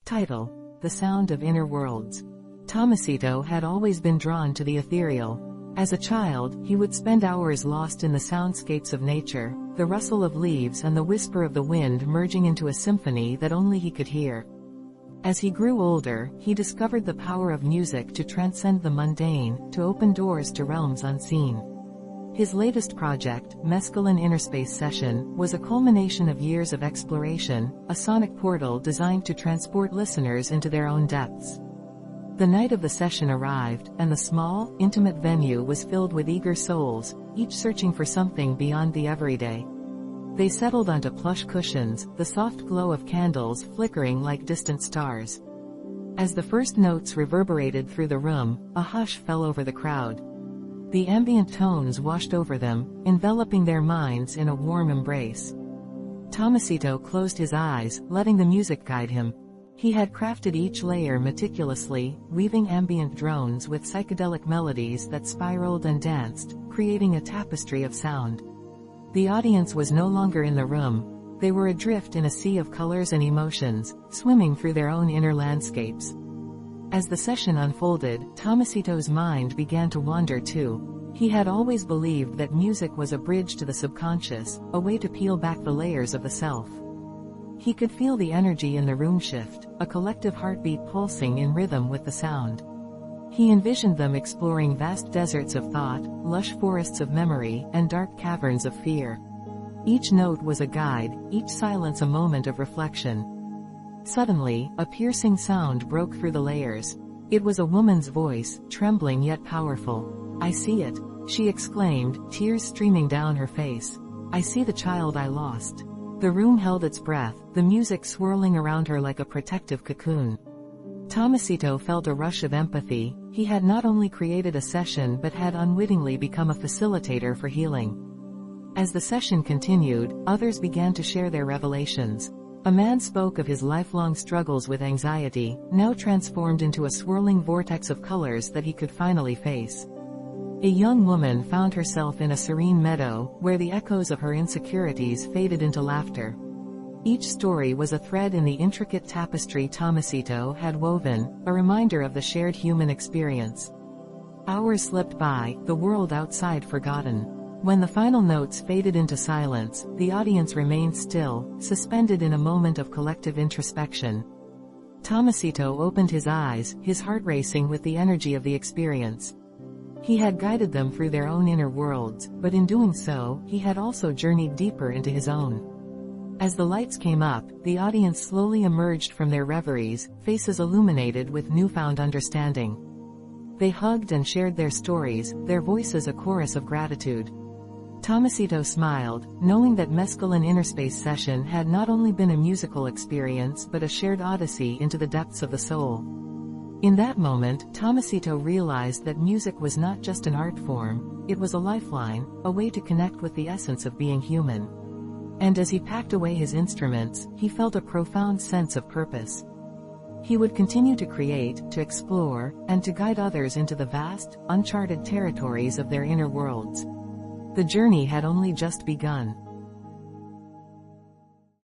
Title: The Sound of Inner Worlds. Tomasito had always been drawn to the ethereal. As a child, he would spend hours lost in the soundscapes of nature, the rustle of leaves and the whisper of the wind merging into a symphony that only he could hear. As he grew older, he discovered the power of music to transcend the mundane, to open doors to realms unseen. His latest project, Mescaline Innerspace Session, was a culmination of years of exploration, a sonic portal designed to transport listeners into their own depths. The night of the session arrived, and the small, intimate venue was filled with eager souls, each searching for something beyond the everyday. They settled onto plush cushions, the soft glow of candles flickering like distant stars. As the first notes reverberated through the room, a hush fell over the crowd. The ambient tones washed over them, enveloping their minds in a warm embrace. Tomasito closed his eyes, letting the music guide him. He had crafted each layer meticulously, weaving ambient drones with psychedelic melodies that spiraled and danced, creating a tapestry of sound. The audience was no longer in the room. They were adrift in a sea of colors and emotions, swimming through their own inner landscapes. As the session unfolded, Tomasito's mind began to wander too. He had always believed that music was a bridge to the subconscious, a way to peel back the layers of the self. He could feel the energy in the room shift, a collective heartbeat pulsing in rhythm with the sound. He envisioned them exploring vast deserts of thought, lush forests of memory, and dark caverns of fear. Each note was a guide, each silence a moment of reflection. Suddenly, a piercing sound broke through the layers. It was a woman's voice, trembling yet powerful. "I see it," she exclaimed, tears streaming down her face. "I see the child I lost." The room held its breath, the music swirling around her like a protective cocoon. Tomasito felt a rush of empathy. He had not only created a session but had unwittingly become a facilitator for healing. As the session continued, others began to share their revelations. A man spoke of his lifelong struggles with anxiety, now transformed into a swirling vortex of colors that he could finally face. A young woman found herself in a serene meadow, where the echoes of her insecurities faded into laughter. Each story was a thread in the intricate tapestry Tomasito had woven, a reminder of the shared human experience. Hours slipped by, the world outside forgotten. When the final notes faded into silence, the audience remained still, suspended in a moment of collective introspection. Tomasito opened his eyes, his heart racing with the energy of the experience. He had guided them through their own inner worlds, but in doing so, he had also journeyed deeper into his own. As the lights came up, the audience slowly emerged from their reveries, faces illuminated with newfound understanding. They hugged and shared their stories, their voices a chorus of gratitude. Tomasito smiled, knowing that Mescaline Innerspace Session had not only been a musical experience but a shared odyssey into the depths of the soul. In that moment, Tomasito realized that music was not just an art form, it was a lifeline, a way to connect with the essence of being human. And as he packed away his instruments, he felt a profound sense of purpose. He would continue to create, to explore, and to guide others into the vast, uncharted territories of their inner worlds. The journey had only just begun.